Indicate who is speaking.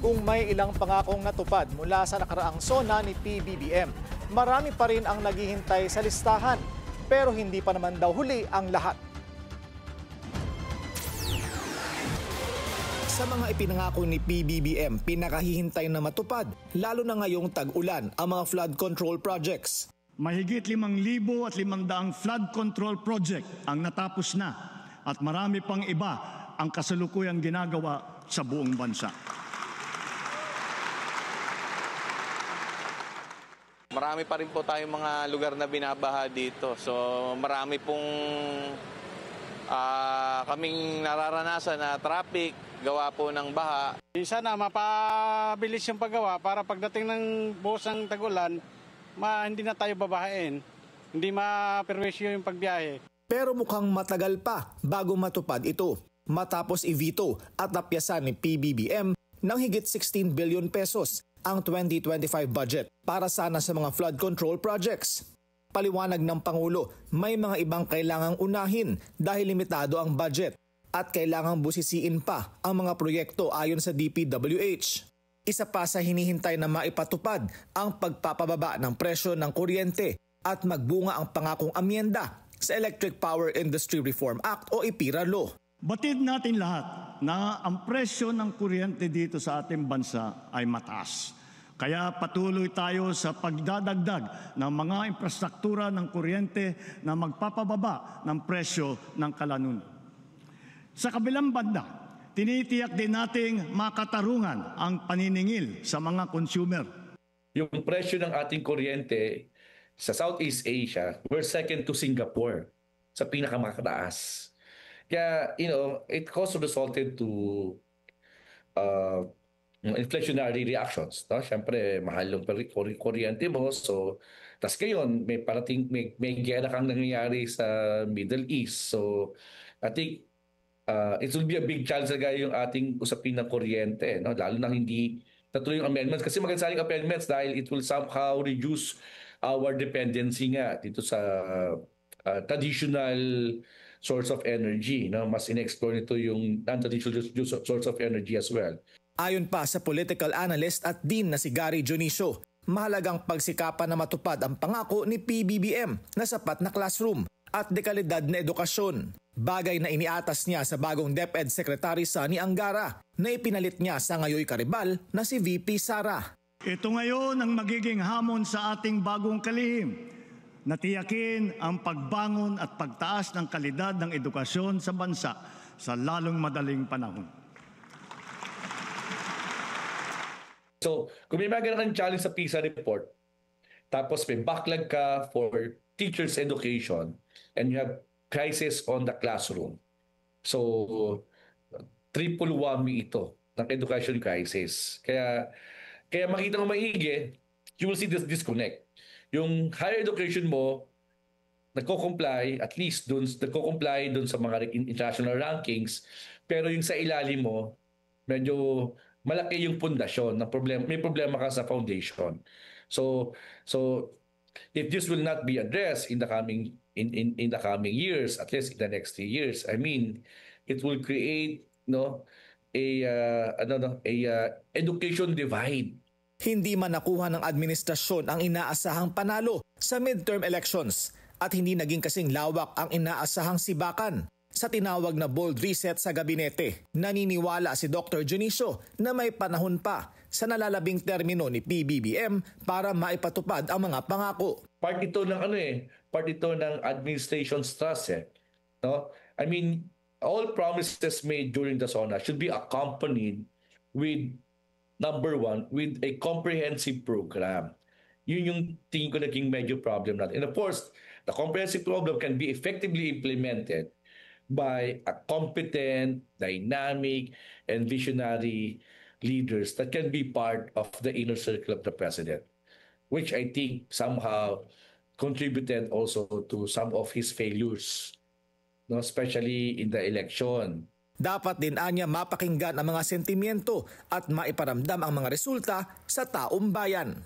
Speaker 1: Kung may ilang pangakong natupad mula sa nakaraang SONA ni PBBM, marami pa rin ang naghihintay sa listahan. Pero hindi pa naman daw huli ang lahat. Sa mga ipinangako ni PBBM, pinakahihintay na matupad, lalo na ngayong tag-ulan, ang mga flood control projects.
Speaker 2: Mahigit 5,500 flood control project ang natapos na at marami pang iba ang kasalukuyang ginagawa sa buong bansa.
Speaker 3: Marami pa rin po tayong mga lugar na binabaha dito. So marami pong kaming nararanasan na traffic, gawa po ng baha.
Speaker 4: Sana mapabilis yung paggawa para pagdating ng buhos ng tag-ulan, hindi na tayo babahain. Hindi maperwisyo yung pagbiyahe.
Speaker 1: Pero mukhang matagal pa bago matupad ito. Matapos i-veto at napyasan ni PBBM ng higit 16 billion pesos ang 2025 budget para sana sa mga flood control projects. Paliwanag ng Pangulo, may mga ibang kailangang unahin dahil limitado ang budget at kailangang busisiin pa ang mga proyekto ayon sa DPWH. Isa pa sa hinihintay na maipatupad ang pagpapababa ng presyo ng kuryente at magbunga ang pangakong amyenda sa Electric Power Industry Reform Act o IPIRA Law.
Speaker 2: Batid natin lahat na ang presyo ng kuryente dito sa ating bansa ay mataas. Kaya patuloy tayo sa pagdadagdag ng mga infrastruktura ng kuryente na magpapababa ng presyo ng kalanunan. Sa kabilang banda, tinitiyak din nating makatarungan ang paniningil sa mga consumer.
Speaker 5: Yung presyo ng ating kuryente sa Southeast Asia, we're second to Singapore sa pinakamataas. Kaya, it also resulted to inflationary reactions. No? Siyempre, mahal yung kuryente mo. So, tas ngayon, may gera kang nangyayari sa Middle East. So, I think it will be a big challenge yung ating usapin ng kuryente. No? Lalo na hindi natuloy yung amendments. Kasi maganda yung amendments dahil it will somehow reduce our dependency nga dito sa traditional source of energy. No? Mas in-explore nito yung non-traditional source of energy as well.
Speaker 1: Ayon pa sa political analyst at dean na si Gary Junicio, mahalagang pagsikapan na matupad ang pangako ni PBBM na sapat na classroom at dekalidad na edukasyon. Bagay na iniatas niya sa bagong DepEd Secretary Sonny Angara na ipinalit niya sa ngayoy karibal na si VP Sara.
Speaker 2: Ito ngayon ang magiging hamon sa ating bagong kalihim. Natiyakin ang pagbangon at pagtaas ng kalidad ng edukasyon sa bansa sa lalong madaling panahon.
Speaker 5: So, kung may mga challenge sa PISA report, tapos may backlog ka for teachers' education, and you have crisis on the classroom. So, triple whammy ito ng education crisis. Kaya makita mo maigi, you will see this disconnect. Yung higher education mo, nagko-comply, at least nagko-comply dun sa mga international rankings, pero yung sa ilalim mo, medyo malaki yung pundasyon ng problema, may problema ka sa foundation. So if this will not be addressed in the coming years, at least in the next 3 years, I mean, it will create education divide.
Speaker 1: Hindi man nakuha ng administrasyon ang inaasahang panalo sa midterm elections at hindi naging kasing lawak ang inaasahang sibakan. Sa tinawag na bold reset sa gabinete, naniniwala si Dr. Junicio na may panahon pa sa nalalabing termino ni PBBM para maipatupad ang mga pangako.
Speaker 5: Part ito ng administration's trust. No? I mean, all promises made during the SONA should be accompanied with, number one, with a comprehensive program. Yun yung tingin ko naging major problem natin. And of course, the comprehensive program can be effectively implemented by a competent, dynamic, and visionary leaders that can be part of the inner circle of the president, which I think somehow contributed also to some of his failures, no, especially in the election.
Speaker 1: Dapat din anya mapakinggan ang mga sentimiento at maiparamdam ang mga resulta sa taong bayan.